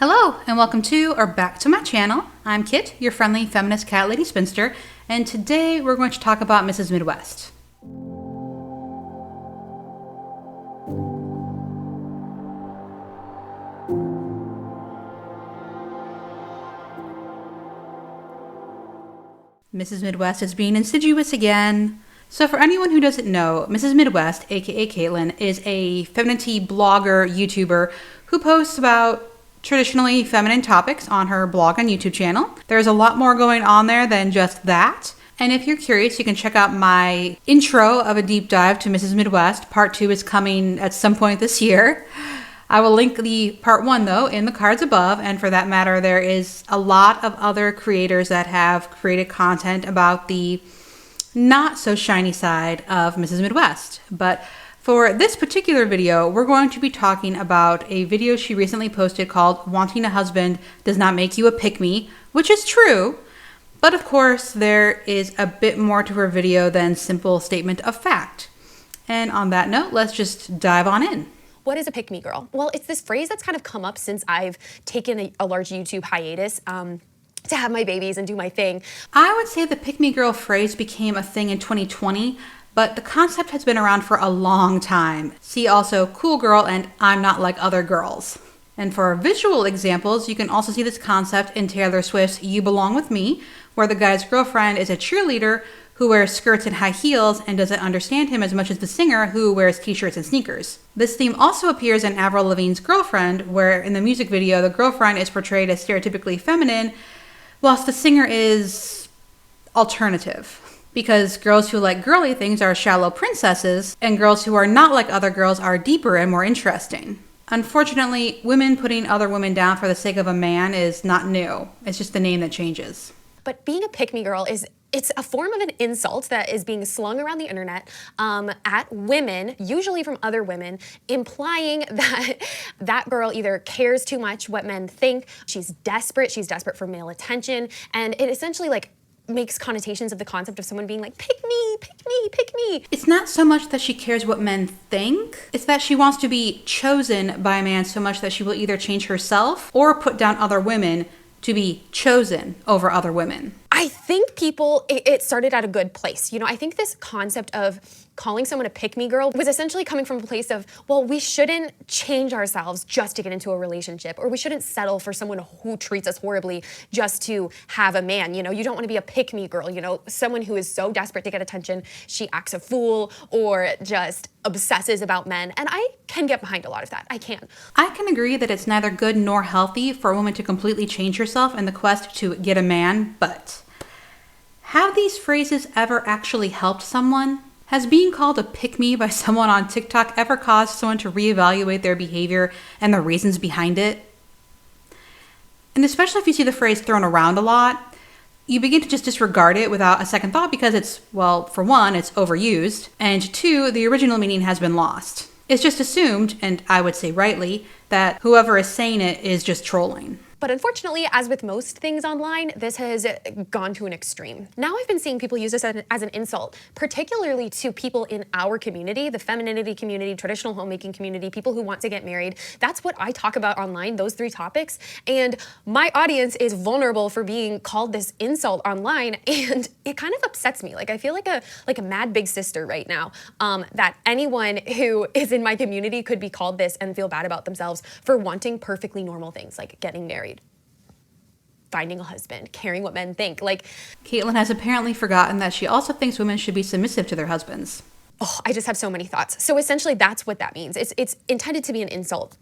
Hello and welcome to or back to my channel. I'm Kit, your friendly feminist cat lady spinster, and today we're going to talk about Mrs. Midwest. Mrs. Midwest is being insidious again. So for anyone who doesn't know, Mrs. Midwest, aka Caitlin, is a femininity blogger, YouTuber who posts about traditionally feminine topics on her blog and YouTube channel. There's a lot more going on there than just that. And if you're curious, you can check out my intro of a deep dive to Mrs. Midwest. Part 2 is coming at some point this year. I will link the part 1 though in the cards above, and for that matter, there is a lot of other creators that have created content about the not so shiny side of Mrs. Midwest. But for this particular video, we're going to be talking about a video she recently posted called "Wanting a Husband Does Not Make You a Pick-Me," which is true, but of course there is a bit more to her video than simple statement of fact. And on that note, let's just dive on in. What is a pick-me girl? Well, it's this phrase that's kind of come up since I've taken a large YouTube hiatus to have my babies and do my thing. I would say the pick-me girl phrase became a thing in 2020, but the concept has been around for a long time. See also cool girl and I'm not like other girls. And for visual examples, you can also see this concept in Taylor Swift's You Belong With Me, where the guy's girlfriend is a cheerleader who wears skirts and high heels and doesn't understand him as much as the singer who wears t-shirts and sneakers. This theme also appears in Avril Lavigne's Girlfriend, where in the music video, the girlfriend is portrayed as stereotypically feminine, whilst the singer is alternative. Because girls who like girly things are shallow princesses, and girls who are not like other girls are deeper and more interesting. Unfortunately, women putting other women down for the sake of a man is not new. It's just the name that changes. But being a pick-me girl it's a form of an insult that is being slung around the internet at women, usually from other women, implying that that girl either cares too much what men think, she's desperate for male attention, and it essentially makes connotations of the concept of someone being like, pick me, pick me, pick me. It's not so much that she cares what men think, it's that she wants to be chosen by a man so much that she will either change herself or put down other women to be chosen over other women. I think it started at a good place. You know, I think this concept of calling someone a pick-me girl was essentially coming from a place of, well, we shouldn't change ourselves just to get into a relationship, or we shouldn't settle for someone who treats us horribly just to have a man. You know, you don't want to be a pick-me girl, you know, someone who is so desperate to get attention, she acts a fool or just obsesses about men. And I can get behind a lot of that. I can agree that it's neither good nor healthy for a woman to completely change herself in the quest to get a man, but have these phrases ever actually helped someone? Has being called a pick-me by someone on TikTok ever caused someone to reevaluate their behavior and the reasons behind it? And especially if you see the phrase thrown around a lot, you begin to just disregard it without a second thought because it's, well, for one, it's overused, and two, the original meaning has been lost. It's just assumed, and I would say rightly, that whoever is saying it is just trolling. But unfortunately, as with most things online, this has gone to an extreme. Now I've been seeing people use this as an insult, particularly to people in our community, the femininity community, traditional homemaking community, people who want to get married. That's what I talk about online, those 3 topics. And my audience is vulnerable for being called this insult online, and it kind of upsets me. Like, I feel like a mad big sister right now, that anyone who is in my community could be called this and feel bad about themselves for wanting perfectly normal things like getting married, finding a husband, caring what men think. Caitlin has apparently forgotten that she also thinks women should be submissive to their husbands. Oh, I just have so many thoughts. So essentially that's what that means. It's intended to be an insult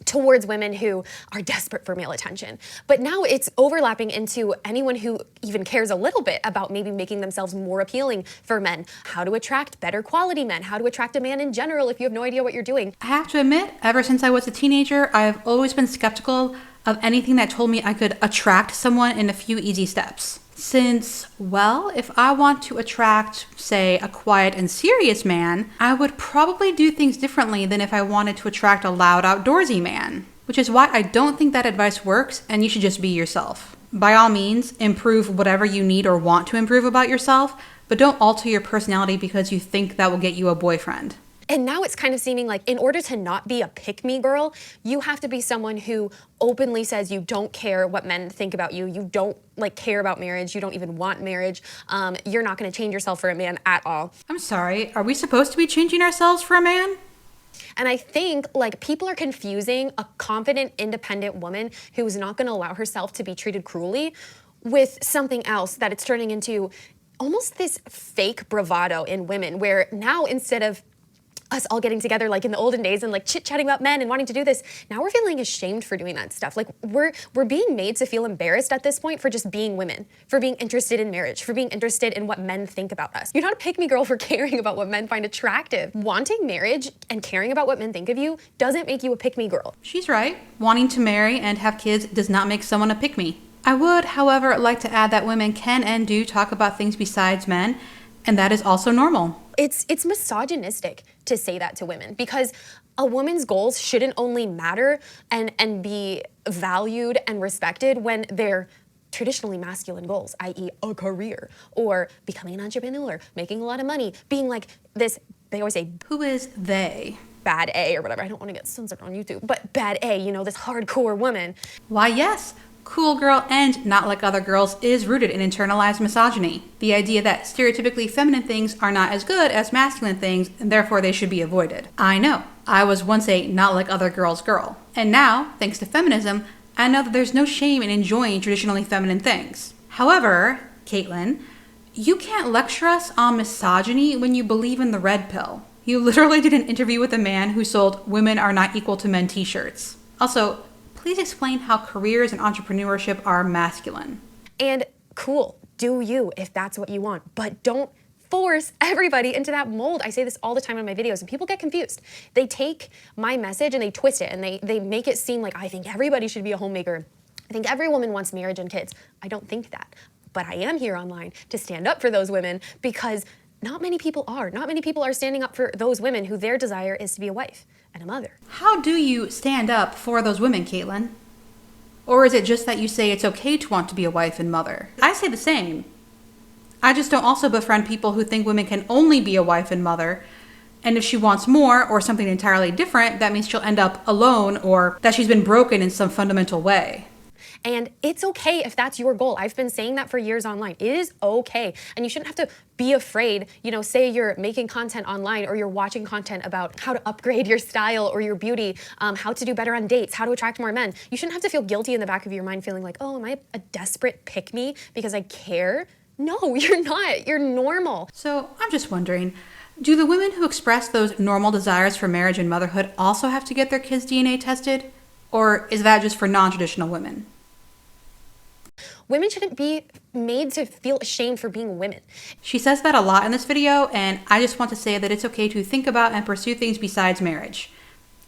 towards women who are desperate for male attention. But now it's overlapping into anyone who even cares a little bit about maybe making themselves more appealing for men, how to attract better quality men, how to attract a man in general if you have no idea what you're doing. I have to admit, ever since I was a teenager, I've always been skeptical of anything that told me I could attract someone in a few easy steps. Since, well, if I want to attract, say, a quiet and serious man, I would probably do things differently than if I wanted to attract a loud, outdoorsy man. Which is why I don't think that advice works, and you should just be yourself. By all means, improve whatever you need or want to improve about yourself, but don't alter your personality because you think that will get you a boyfriend. And now it's kind of seeming like in order to not be a pick-me girl, you have to be someone who openly says you don't care what men think about you. You don't like care about marriage. You don't even want marriage. You're not going to change yourself for a man at all. I'm sorry, are we supposed to be changing ourselves for a man? And I think like people are confusing a confident, independent woman who's not going to allow herself to be treated cruelly with something else that it's turning into almost this fake bravado in women where now instead of us all getting together like in the olden days and like chit-chatting about men and wanting to do this, now we're feeling ashamed for doing that stuff. Like we're being made to feel embarrassed at this point for just being women, for being interested in marriage, for being interested in what men think about us. You're not a pick-me girl for caring about what men find attractive. Wanting marriage and caring about what men think of you doesn't make you a pick-me girl. She's right. Wanting to marry and have kids does not make someone a pick-me. I would, however, like to add that women can and do talk about things besides men, and that is also normal. It's misogynistic to say that to women because a woman's goals shouldn't only matter and be valued and respected when they're traditionally masculine goals, i.e. a career or becoming an entrepreneur, making a lot of money, being like this, they always say, Who is they? bad A or whatever. I don't want to get censored on YouTube, but bad A, you know, this hardcore woman. Why, yes. Cool girl and not like other girls is rooted in internalized misogyny. The idea that stereotypically feminine things are not as good as masculine things and therefore they should be avoided. I know. I was once a not like other girls girl. And now, thanks to feminism, I know that there's no shame in enjoying traditionally feminine things. However, Caitlin, you can't lecture us on misogyny when you believe in the red pill. You literally did an interview with a man who sold "Women Are Not Equal to Men" t-shirts. Also, please explain how careers and entrepreneurship are masculine. And cool, do you if that's what you want, but don't force everybody into that mold. I say this all the time in my videos and people get confused. They take my message and they twist it and they make it seem like I think everybody should be a homemaker. I think every woman wants marriage and kids. I don't think that, but I am here online to stand up for those women because not many people are. Not many people are standing up for those women who their desire is to be a wife and a mother. How do you stand up for those women, Caitlin? Or is it just that you say it's okay to want to be a wife and mother? I say the same. I just don't also befriend people who think women can only be a wife and mother. And if she wants more or something entirely different, that means she'll end up alone or that she's been broken in some fundamental way. And it's okay if that's your goal. I've been saying that for years online. It is okay. And you shouldn't have to be afraid, you know, say you're making content online or you're watching content about how to upgrade your style or your beauty, how to do better on dates, how to attract more men. You shouldn't have to feel guilty in the back of your mind feeling like, oh, am I a desperate pick-me because I care? No, you're not. You're normal. So I'm just wondering, do the women who express those normal desires for marriage and motherhood also have to get their kids' DNA tested? Or is that just for non-traditional women? Women shouldn't be made to feel ashamed for being women. She says that a lot in this video, and I just want to say that it's okay to think about and pursue things besides marriage,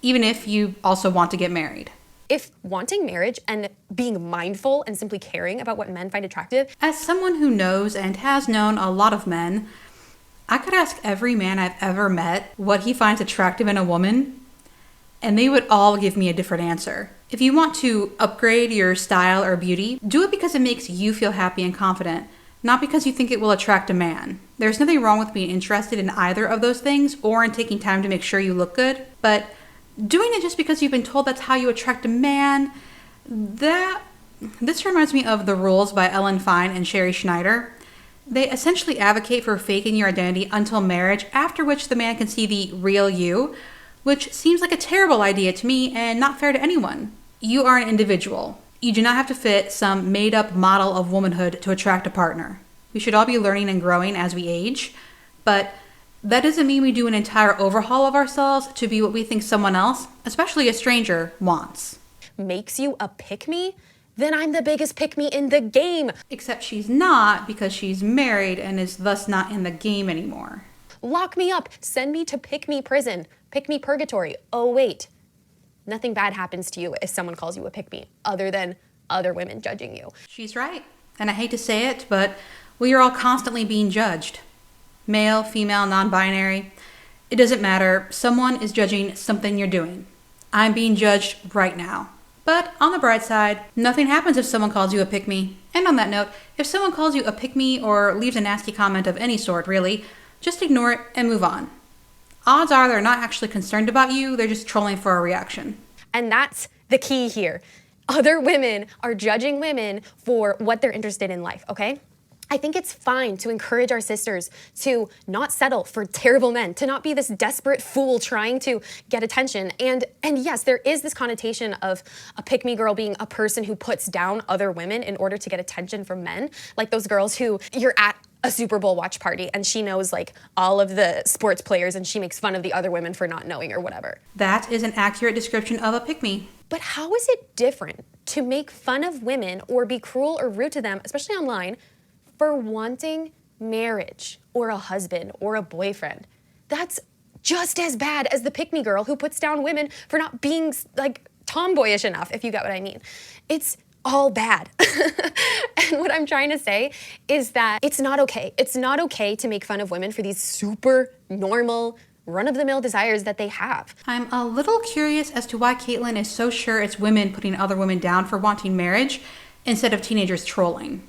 even if you also want to get married. If wanting marriage and being mindful and simply caring about what men find attractive. As someone who knows and has known a lot of men, I could ask every man I've ever met what he finds attractive in a woman, and they would all give me a different answer. If you want to upgrade your style or beauty, do it because it makes you feel happy and confident, not because you think it will attract a man. There's nothing wrong with being interested in either of those things or in taking time to make sure you look good, but doing it just because you've been told that's how you attract a man, this reminds me of The Rules by Ellen Fine and Sherry Schneider. They essentially advocate for faking your identity until marriage, after which the man can see the real you, which seems like a terrible idea to me and not fair to anyone. You are an individual. You do not have to fit some made-up model of womanhood to attract a partner. We should all be learning and growing as we age, but that doesn't mean we do an entire overhaul of ourselves to be what we think someone else, especially a stranger, wants. Makes you a pick-me? Then I'm the biggest pick-me in the game. Except she's not because she's married and is thus not in the game anymore. Lock me up. Send me to pick-me prison. Pick-me purgatory. Oh, wait. Nothing bad happens to you if someone calls you a pick-me, other than other women judging you. She's right. And I hate to say it, but we are all constantly being judged. Male, female, non-binary. It doesn't matter. Someone is judging something you're doing. I'm being judged right now. But on the bright side, nothing happens if someone calls you a pick-me. And on that note, if someone calls you a pick-me or leaves a nasty comment of any sort, really, just ignore it and move on. odds are they're not actually concerned about you, they're just trolling for a reaction. And that's the key here. Other women are judging women for what they're interested in life, okay? I think it's fine to encourage our sisters to not settle for terrible men, to not be this desperate fool trying to get attention. And yes, there is this connotation of a pick-me girl being a person who puts down other women in order to get attention from men, like those girls who you're at a Super Bowl watch party and she knows like all of the sports players and she makes fun of the other women for not knowing or whatever. That is an accurate description of a pick-me. But how is it different to make fun of women or be cruel or rude to them, especially online, for wanting marriage or a husband or a boyfriend? That's just as bad as the pick-me girl who puts down women for not being like tomboyish enough, if you get what I mean. It's all bad. And what I'm trying to say is that it's not okay. It's not okay to make fun of women for these super normal, run-of-the-mill desires that they have. I'm a little curious as to why Caitlyn is so sure it's women putting other women down for wanting marriage instead of teenagers trolling.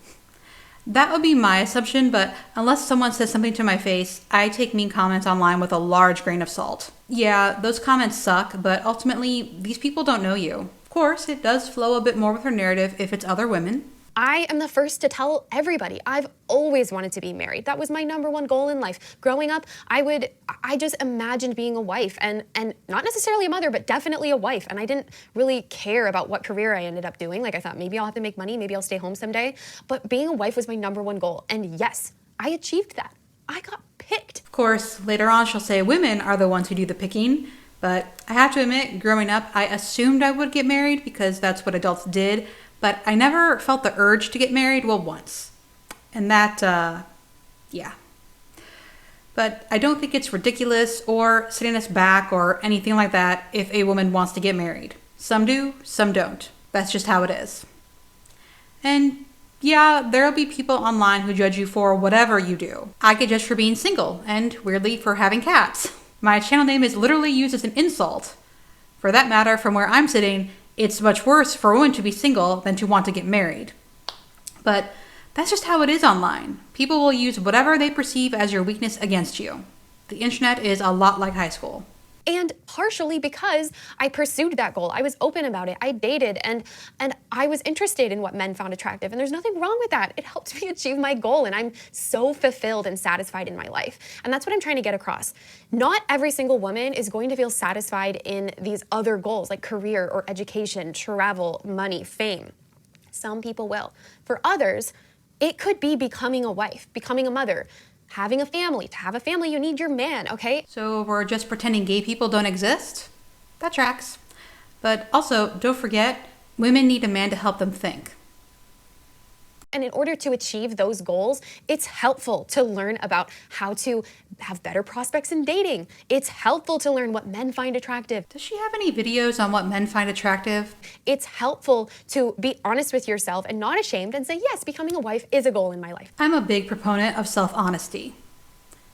That would be my assumption, but unless someone says something to my face, I take mean comments online with a large grain of salt. Yeah, those comments suck, but ultimately, these people don't know you. Of course, it does flow a bit more with her narrative if it's other women. I am the first to tell everybody, I've always wanted to be married. That was my number one goal in life. Growing up, I just imagined being a wife and not necessarily a mother, but definitely a wife. And I didn't really care about what career I ended up doing. Like I thought maybe I'll have to make money, maybe I'll stay home someday. But being a wife was my number one goal. And yes, I achieved that. I got picked. Of course, later on she'll say women are the ones who do the picking, but I have to admit, growing up, I assumed I would get married because that's what adults did. But I never felt the urge to get married, well, once. And that, yeah. But I don't think it's ridiculous or setting us back or anything like that if a woman wants to get married. Some do, some don't. That's just how it is. And yeah, there'll be people online who judge you for whatever you do. I get judged for being single and, weirdly, for having cats. My channel name is literally used as an insult. For that matter, from where I'm sitting, it's much worse for a woman to be single than to want to get married. But that's just how it is online. People will use whatever they perceive as your weakness against you. The internet is a lot like high school. And partially because I pursued that goal. I was open about it. I dated and I was interested in what men found attractive. And there's nothing wrong with that. It helped me achieve my goal. And I'm so fulfilled and satisfied in my life. And that's what I'm trying to get across. Not every single woman is going to feel satisfied in these other goals like career or education, travel, money, fame. Some people will. For others, it could be becoming a wife, becoming a mother, having a family. To have a family, you need your man, okay? So we're just pretending gay people don't exist? That tracks. But also, don't forget, women need a man to help them think. And in order to achieve those goals, it's helpful to learn about how to have better prospects in dating. It's helpful to learn what men find attractive. Does she have any videos on what men find attractive? It's helpful to be honest with yourself and not ashamed and say, yes, becoming a wife is a goal in my life. I'm a big proponent of self-honesty.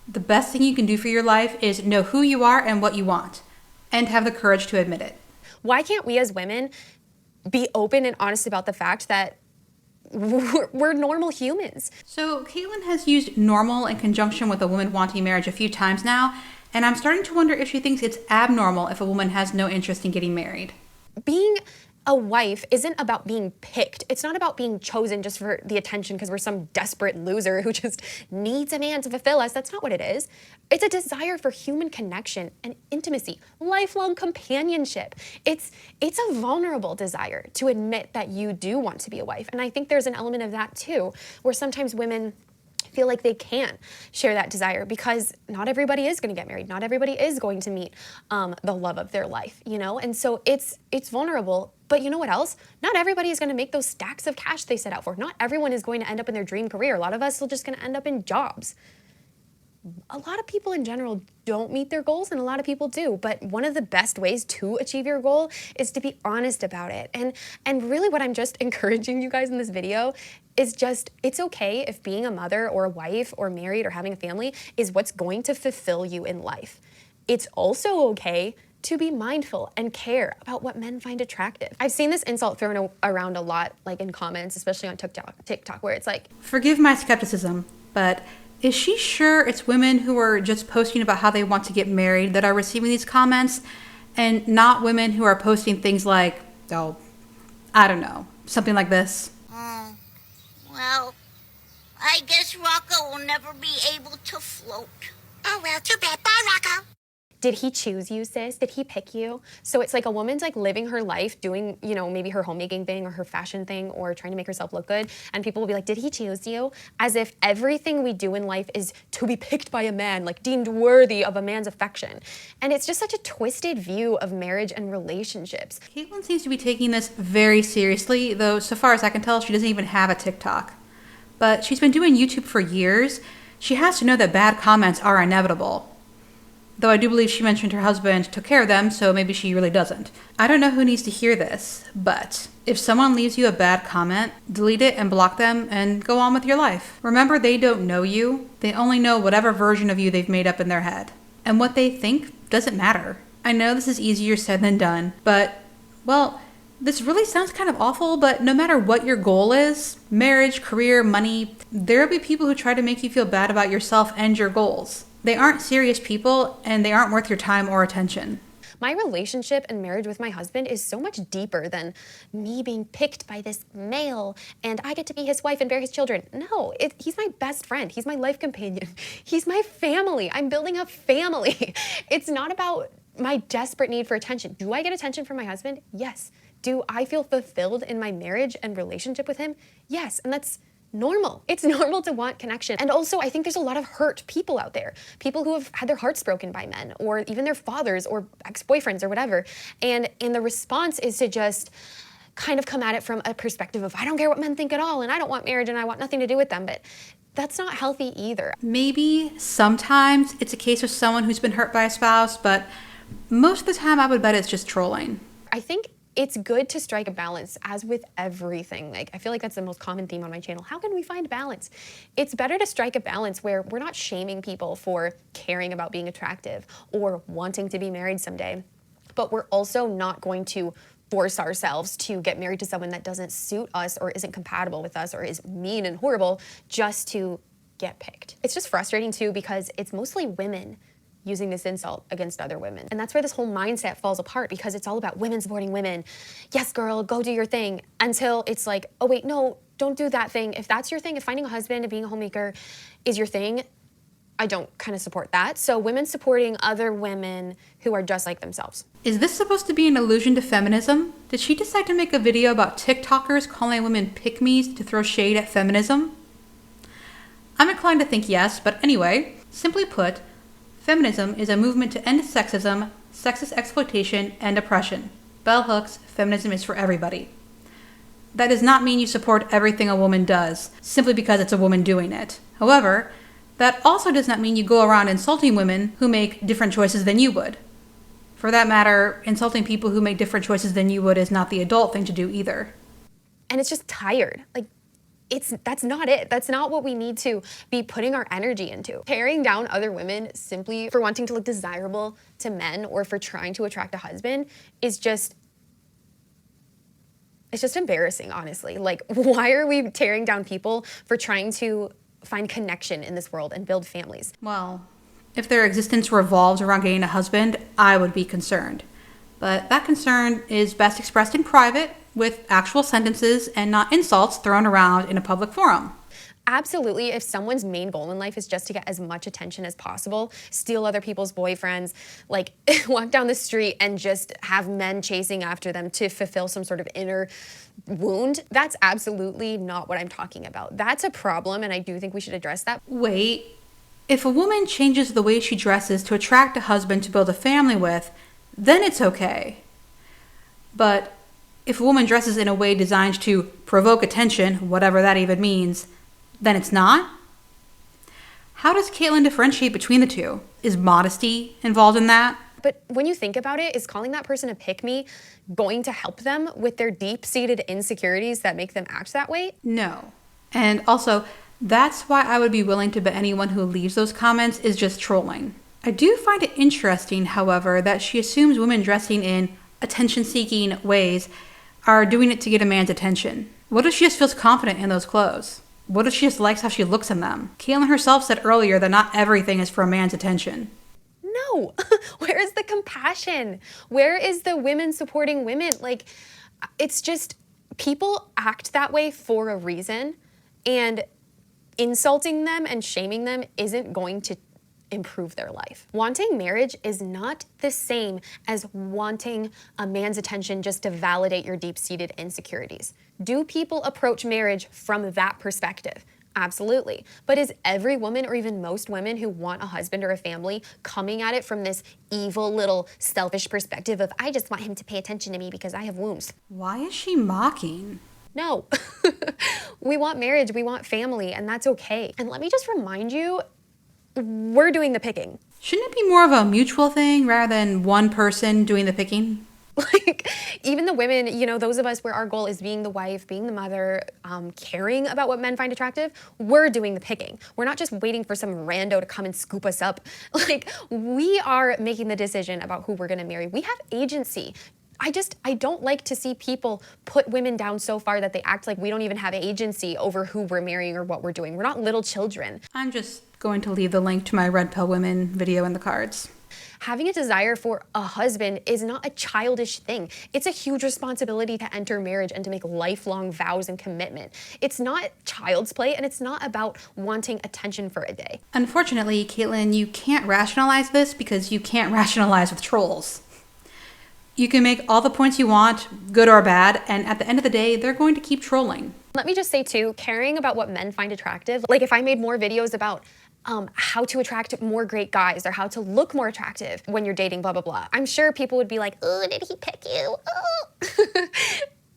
The best thing you can do for your life is know who you are and what you want, and have the courage to admit it. Why can't we as women be open and honest about the fact that we're normal humans? So Caitlyn has used normal in conjunction with a woman wanting marriage a few times now, and I'm starting to wonder if she thinks it's abnormal if a woman has no interest in getting married. Being a wife isn't about being picked. It's not about being chosen just for the attention because we're some desperate loser who just needs a man to fulfill us. That's not what it is. It's a desire for human connection and intimacy, lifelong companionship. It's a vulnerable desire to admit that you do want to be a wife. And I think there's an element of that too, where sometimes women feel like they can't share that desire because not everybody is going to get married. Not everybody is going to meet the love of their life, you know? And so it's vulnerable. But you know what else? Not everybody is going to make those stacks of cash they set out for. Not everyone is going to end up in their dream career. A lot of us are just going to end up in jobs. A lot of people in general don't meet their goals and a lot of people do. But one of the best ways to achieve your goal is to be honest about it. And really what I'm just encouraging you guys in this video is just, it's okay if being a mother or a wife or married or having a family is what's going to fulfill you in life. It's also okay to be mindful and care about what men find attractive. I've seen this insult thrown around a lot, like in comments, especially on TikTok, where it's like, forgive my skepticism, but Is she sure it's women who are just posting about how they want to get married that are receiving these comments, and not women who are posting things like, oh, I don't know, something like this? Well, I guess Rocco will never be able to float. Oh, well, too bad. Bye, Rocco. Did he choose you, sis? Did he pick you? So it's like a woman's like living her life doing, you know, maybe her homemaking thing or her fashion thing or trying to make herself look good. And people will be like, did he choose you? As if everything we do in life is to be picked by a man, like deemed worthy of a man's affection. And it's just such a twisted view of marriage and relationships. Caitlyn seems to be taking this very seriously, though so far as I can tell, she doesn't even have a TikTok. But she's been doing YouTube for years. She has to know that bad comments are inevitable. Though I do believe she mentioned her husband took care of them, so maybe she really doesn't. I don't know who needs to hear this, but if someone leaves you a bad comment, delete it and block them and go on with your life. Remember, they don't know you. They only know whatever version of you they've made up in their head. And what they think doesn't matter. I know this is easier said than done, but, well, this really sounds kind of awful, but no matter what your goal is, marriage, career, money, there will be people who try to make you feel bad about yourself and your goals. They aren't serious people, and they aren't worth your time or attention. My relationship and marriage with my husband is so much deeper than me being picked by this male and I get to be his wife and bear his children. No, he's my best friend. He's my life companion. He's my family. I'm building a family. It's not about my desperate need for attention. Do I get attention from my husband? Yes. Do I feel fulfilled in my marriage and relationship with him? Yes, and that's normal. It's normal to want connection. And also, I think there's a lot of hurt people out there. People who have had their hearts broken by men or even their fathers or ex-boyfriends or whatever. And the response is to just kind of come at it from a perspective of, I don't care what men think at all, and I don't want marriage and I want nothing to do with them. But that's not healthy either. Maybe sometimes it's a case of someone who's been hurt by a spouse, but most of the time I would bet it's just trolling. I think it's good to strike a balance, as with everything. Like, I feel like that's the most common theme on my channel. How can we find balance? It's better to strike a balance where we're not shaming people for caring about being attractive or wanting to be married someday, but we're also not going to force ourselves to get married to someone that doesn't suit us or isn't compatible with us or is mean and horrible just to get picked. It's just frustrating too because it's mostly women using this insult against other women. And that's where this whole mindset falls apart because it's all about women supporting women. Yes, girl, go do your thing. Until it's like, oh wait, no, don't do that thing. If that's your thing, if finding a husband and being a homemaker is your thing, I don't kind of support that. So women supporting other women who are just like themselves. Is this supposed to be an allusion to feminism? Did she decide to make a video about TikTokers calling women pick-me's to throw shade at feminism? I'm inclined to think yes, but anyway, simply put, feminism is a movement to end sexism, sexist exploitation, and oppression. Bell hooks, feminism is for everybody. That does not mean you support everything a woman does, simply because it's a woman doing it. However, that also does not mean you go around insulting women who make different choices than you would. For that matter, insulting people who make different choices than you would is not the adult thing to do either. And it's just tired. Like, that's not it. That's not what we need to be putting our energy into. Tearing down other women simply for wanting to look desirable to men or for trying to attract a husband is just, it's just embarrassing, honestly. Like, why are we tearing down people for trying to find connection in this world and build families? Well, if their existence revolves around getting a husband, I would be concerned. But that concern is best expressed in private with actual sentences and not insults thrown around in a public forum. Absolutely. If someone's main goal in life is just to get as much attention as possible, steal other people's boyfriends, like walk down the street and just have men chasing after them to fulfill some sort of inner wound, that's absolutely not what I'm talking about. That's a problem, and I do think we should address that. Wait, if a woman changes the way she dresses to attract a husband to build a family with, then it's okay. But if a woman dresses in a way designed to provoke attention, whatever that even means, then it's not? How does Caitlyn differentiate between the two? Is modesty involved in that? But when you think about it, is calling that person a pick-me going to help them with their deep-seated insecurities that make them act that way? No. And also, that's why I would be willing to bet anyone who leaves those comments is just trolling. I do find it interesting, however, that she assumes women dressing in attention-seeking ways are doing it to get a man's attention. What if she just feels confident in those clothes? What if she just likes how she looks in them? Caitlyn herself said earlier that not everything is for a man's attention. No. Where is the compassion? Where is the women supporting women? Like, it's just, people act that way for a reason, and insulting them and shaming them isn't going to improve their life. Wanting marriage is not the same as wanting a man's attention just to validate your deep-seated insecurities. Do people approach marriage from that perspective? Absolutely. But is every woman, or even most women who want a husband or a family, coming at it from this evil little selfish perspective of, I just want him to pay attention to me because I have wombs? Why is she mocking? No. We want marriage, we want family, and that's okay. And let me just remind you, we're doing the picking. Shouldn't it be more of a mutual thing rather than one person doing the picking? Like, even the women, you know, those of us where our goal is being the wife, being the mother, caring about what men find attractive, we're doing the picking. We're not just waiting for some rando to come and scoop us up. Like, we are making the decision about who we're gonna marry. We have agency. I don't like to see people put women down so far that they act like we don't even have agency over who we're marrying or what we're doing. We're not little children. I'm just going to leave the link to my Red Pill Women video in the cards. Having a desire for a husband is not a childish thing. It's a huge responsibility to enter marriage and to make lifelong vows and commitment. It's not child's play, and it's not about wanting attention for a day. Unfortunately, Caitlyn, you can't rationalize this because you can't rationalize with trolls. You can make all the points you want, good or bad, and at the end of the day, they're going to keep trolling. Let me just say too, caring about what men find attractive, like if I made more videos about how to attract more great guys or how to look more attractive when you're dating, blah, blah, blah, I'm sure people would be like, oh, did he pick you? Oh.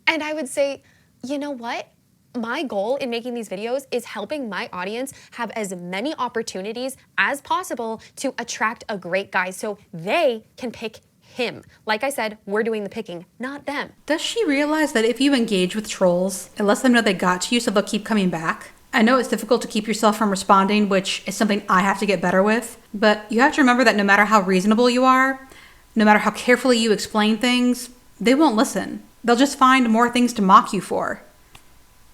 And I would say, you know what? My goal in making these videos is helping my audience have as many opportunities as possible to attract a great guy so they can pick him. Like I said, we're doing the picking, not them. Does she realize that if you engage with trolls, it lets them know they got to you so they'll keep coming back? I know it's difficult to keep yourself from responding, which is something I have to get better with, but you have to remember that no matter how reasonable you are, no matter how carefully you explain things, they won't listen. They'll just find more things to mock you for.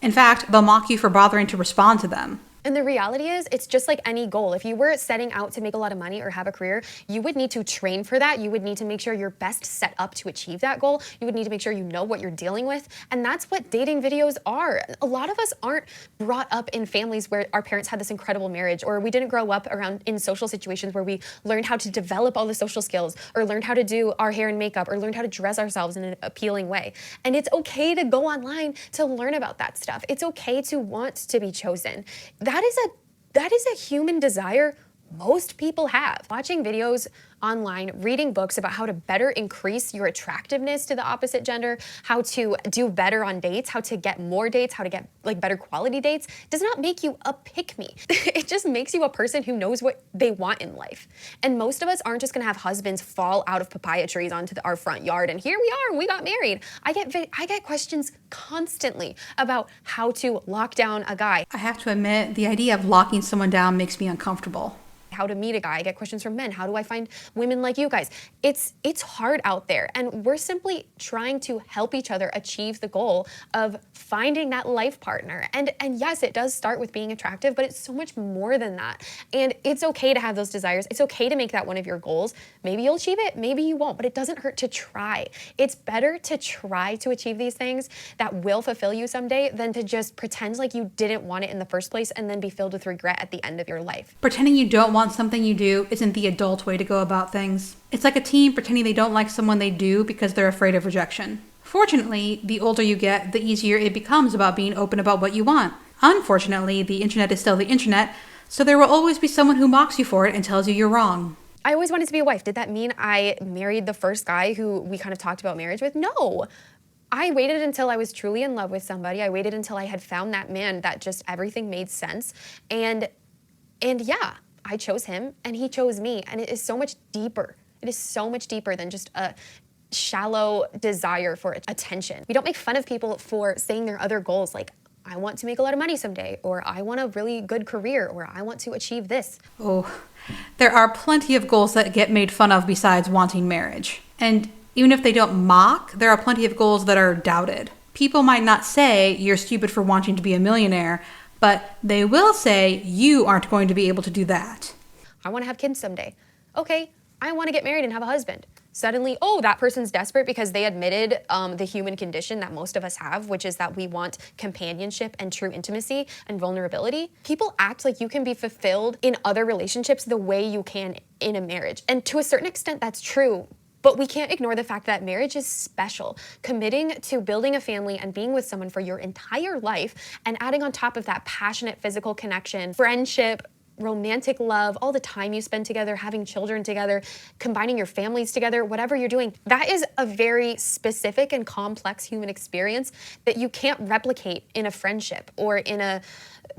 In fact, they'll mock you for bothering to respond to them. And the reality is, it's just like any goal. If you were setting out to make a lot of money or have a career, you would need to train for that. You would need to make sure you're best set up to achieve that goal. You would need to make sure you know what you're dealing with. And that's what dating videos are. A lot of us aren't brought up in families where our parents had this incredible marriage, or we didn't grow up around in social situations where we learned how to develop all the social skills, or learned how to do our hair and makeup, or learned how to dress ourselves in an appealing way. And it's okay to go online to learn about that stuff. It's okay to want to be chosen. That is a human desire most people have. Watching videos online, reading books about how to better increase your attractiveness to the opposite gender, how to do better on dates, how to get more dates, how to get like better quality dates, does not make you a pick-me. It just makes you a person who knows what they want in life. And most of us aren't just gonna have husbands fall out of papaya trees onto our front yard and here we are, we got married. I get questions constantly about how to lock down a guy. I have to admit, the idea of locking someone down makes me uncomfortable. How to meet a guy. I get questions from men. How do I find women like you guys? It's hard out there, and we're simply trying to help each other achieve the goal of finding that life partner. And yes, it does start with being attractive, but it's so much more than that. And it's okay to have those desires. It's okay to make that one of your goals. Maybe you'll achieve it, maybe you won't, but it doesn't hurt to try. It's better to try to achieve these things that will fulfill you someday than to just pretend like you didn't want it in the first place and then be filled with regret at the end of your life. Pretending you don't want something you do isn't the adult way to go about things. It's like a teen pretending they don't like someone they do because they're afraid of rejection. Fortunately, the older you get, the easier it becomes about being open about what you want. Unfortunately, the internet is still the internet, so there will always be someone who mocks you for it and tells you you're wrong. I always wanted to be a wife. Did that mean I married the first guy who we kind of talked about marriage with? No. I waited until I was truly in love with somebody. I waited until I had found that man that just everything made sense. And yeah, I chose him and he chose me, and it is so much deeper. It is so much deeper than just a shallow desire for attention. We don't make fun of people for saying their other goals, like I want to make a lot of money someday, or I want a really good career, or I want to achieve this. Oh, there are plenty of goals that get made fun of besides wanting marriage. And even if they don't mock, there are plenty of goals that are doubted. People might not say you're stupid for wanting to be a millionaire, But they will say you aren't going to be able to do that. I want to have kids someday. Okay, I want to get married and have a husband. Suddenly, oh, that person's desperate because they admitted the human condition that most of us have, which is that we want companionship and true intimacy and vulnerability. People act like you can be fulfilled in other relationships the way you can in a marriage. And to a certain extent, that's true. But we can't ignore the fact that marriage is special. Committing to building a family and being with someone for your entire life, and adding on top of that passionate physical connection, friendship, romantic love, all the time you spend together, having children together, combining your families together, whatever you're doing, that is a very specific and complex human experience that you can't replicate in a friendship or in a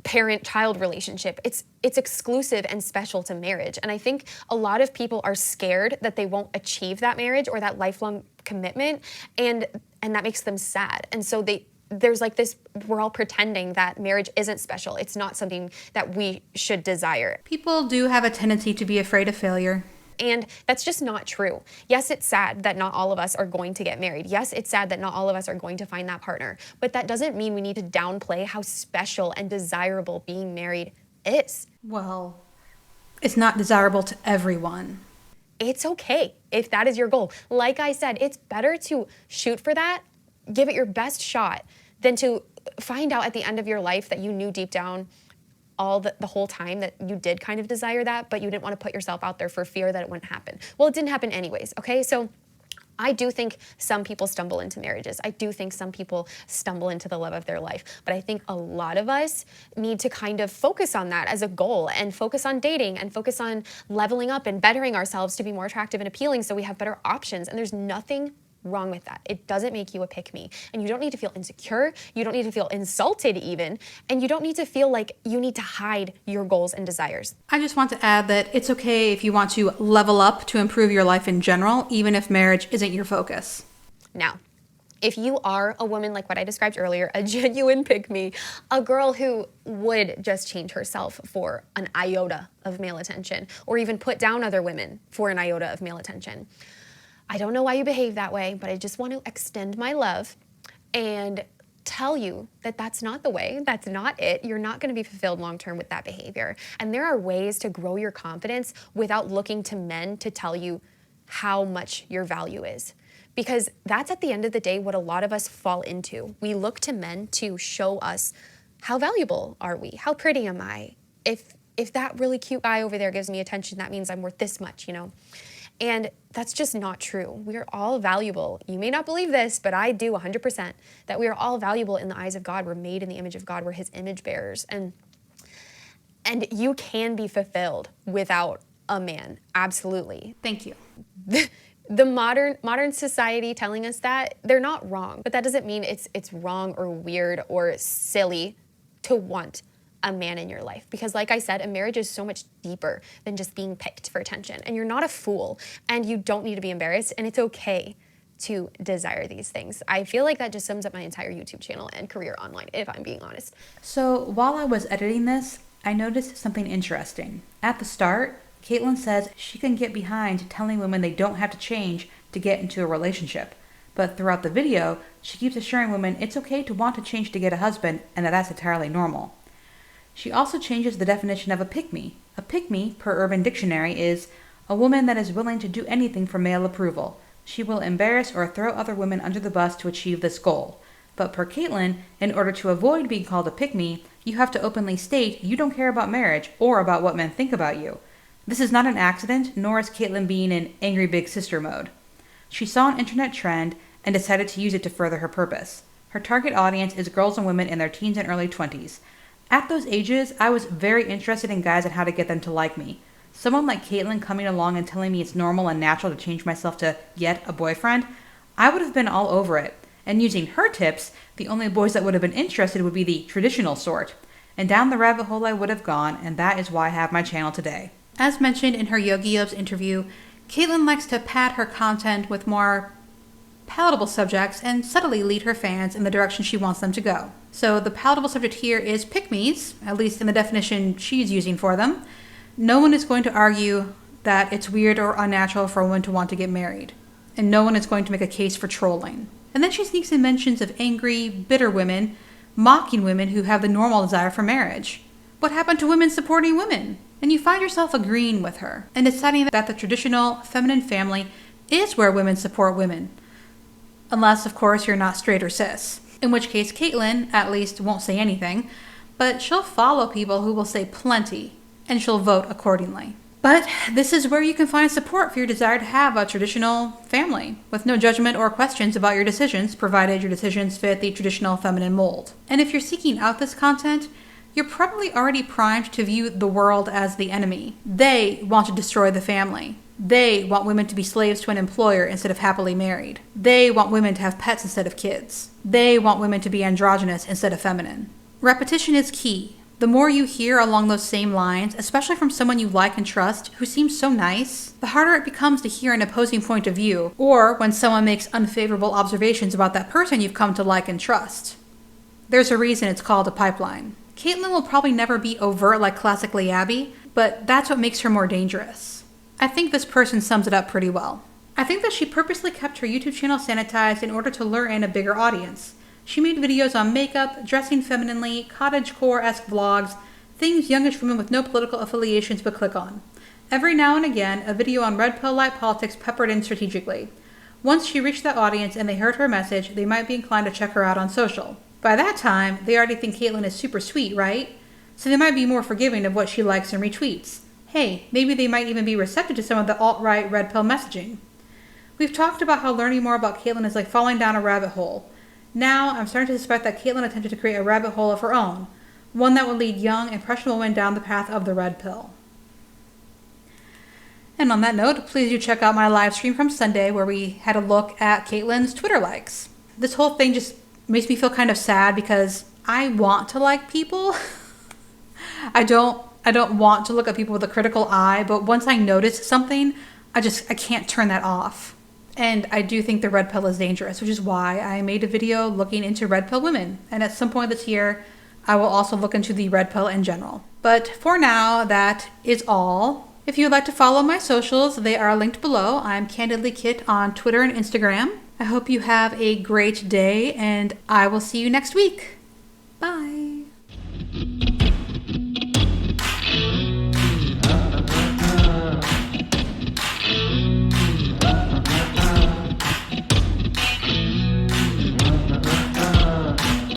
parent-child relationship. It's exclusive and special to marriage. And I think a lot of people are scared that they won't achieve that marriage or that lifelong commitment, and that makes them sad. And so there's like this, we're all pretending that marriage isn't special. It's not something that we should desire. People do have a tendency to be afraid of failure. And that's just not true. Yes, it's sad that not all of us are going to get married. Yes, it's sad that not all of us are going to find that partner. But that doesn't mean we need to downplay how special and desirable being married is. Well, it's not desirable to everyone. It's okay if that is your goal. Like I said, it's better to shoot for that, give it your best shot, than to find out at the end of your life that you knew deep down all the whole time that you did kind of desire that, but you didn't want to put yourself out there for fear that it wouldn't happen. Well, it didn't happen anyways, okay? So I do think some people stumble into marriages. I do think some people stumble into the love of their life. But I think a lot of us need to kind of focus on that as a goal, and focus on dating, and focus on leveling up and bettering ourselves to be more attractive and appealing so we have better options. And there's nothing wrong with that. It doesn't make you a pick-me. And you don't need to feel insecure. You don't need to feel insulted even. And you don't need to feel like you need to hide your goals and desires. I just want to add that it's okay if you want to level up to improve your life in general, even if marriage isn't your focus. Now, if you are a woman like what I described earlier, a genuine pick-me, a girl who would just change herself for an iota of male attention, or even put down other women for an iota of male attention, I don't know why you behave that way, but I just want to extend my love and tell you that that's not the way. That's not it. You're not going to be fulfilled long-term with that behavior. And there are ways to grow your confidence without looking to men to tell you how much your value is. Because that's at the end of the day what a lot of us fall into. We look to men to show us how valuable are we? How pretty am I? If that really cute guy over there gives me attention, that means I'm worth this much, you know? And that's just not true. We are all valuable. You may not believe this, but I do 100%, that we are all valuable in the eyes of God. We're made in the image of God. We're his image bearers. And you can be fulfilled without a man. Absolutely. Thank you. The modern society telling us that, they're not wrong, but that doesn't mean it's wrong or weird or silly to want a man in your life. Because like I said, a marriage is so much deeper than just being picked for attention. And you're not a fool, and you don't need to be embarrassed, and it's okay to desire these things. I feel like that just sums up my entire YouTube channel and career online, if I'm being honest. So while I was editing this, I noticed something interesting. At the start, Caitlin says she can get behind telling women they don't have to change to get into a relationship. But throughout the video, she keeps assuring women it's okay to want to change to get a husband, and that that's entirely normal. She also changes the definition of a pick-me. A pick-me, per Urban Dictionary, is a woman that is willing to do anything for male approval. She will embarrass or throw other women under the bus to achieve this goal. But per Caitlin, in order to avoid being called a pick-me, you have to openly state you don't care about marriage or about what men think about you. This is not an accident, nor is Caitlin being in angry big sister mode. She saw an internet trend and decided to use it to further her purpose. Her target audience is girls and women in their teens and early 20s. At those ages, I was very interested in guys and how to get them to like me. Someone like Caitlin coming along and telling me it's normal and natural to change myself to yet a boyfriend, I would have been all over it. And using her tips, the only boys that would have been interested would be the traditional sort. And down the rabbit hole I would have gone, and that is why I have my channel today. As mentioned in her Yogi Yobs interview, Caitlin likes to pad her content with more palatable subjects and subtly lead her fans in the direction she wants them to go. So the palatable subject here is pick-me's, at least in the definition she's using for them. No one is going to argue that it's weird or unnatural for a woman to want to get married. And no one is going to make a case for trolling. And then she sneaks in mentions of angry, bitter women mocking women who have the normal desire for marriage. What happened to women supporting women? And you find yourself agreeing with her and deciding that the traditional feminine family is where women support women. Unless, of course, you're not straight or cis. In which case, Caitlyn at least won't say anything, but she'll follow people who will say plenty, and she'll vote accordingly. But this is where you can find support for your desire to have a traditional family, with no judgment or questions about your decisions, provided your decisions fit the traditional feminine mold. And if you're seeking out this content, you're probably already primed to view the world as the enemy. They want to destroy the family. They want women to be slaves to an employer instead of happily married. They want women to have pets instead of kids. They want women to be androgynous instead of feminine. Repetition is key. The more you hear along those same lines, especially from someone you like and trust who seems so nice, the harder it becomes to hear an opposing point of view, or when someone makes unfavorable observations about that person you've come to like and trust. There's a reason it's called a pipeline. Caitlyn will probably never be overt like classically Abby, but that's what makes her more dangerous. I think this person sums it up pretty well. I think that she purposely kept her YouTube channel sanitized in order to lure in a bigger audience. She made videos on makeup, dressing femininely, cottagecore-esque vlogs, things youngish women with no political affiliations would click on. Every now and again, a video on red pill light politics peppered in strategically. Once she reached that audience and they heard her message, they might be inclined to check her out on social. By that time, they already think Caitlyn is super sweet, right? So they might be more forgiving of what she likes and retweets. Hey, maybe they might even be receptive to some of the alt-right red pill messaging. We've talked about how learning more about Caitlyn is like falling down a rabbit hole. Now, I'm starting to suspect that Caitlyn attempted to create a rabbit hole of her own, one that would lead young, impressionable women down the path of the red pill. And on that note, please do check out my live stream from Sunday where we had a look at Caitlyn's Twitter likes. This whole thing just makes me feel kind of sad because I want to like people. I don't want to look at people with a critical eye, but once I notice something, I can't turn that off. And I do think the red pill is dangerous, which is why I made a video looking into red pill women. And at some point this year, I will also look into the red pill in general. But for now, that is all. If you would like to follow my socials, they are linked below. I'm Candidly Kit on Twitter and Instagram. I hope you have a great day, and I will see you next week. Bye.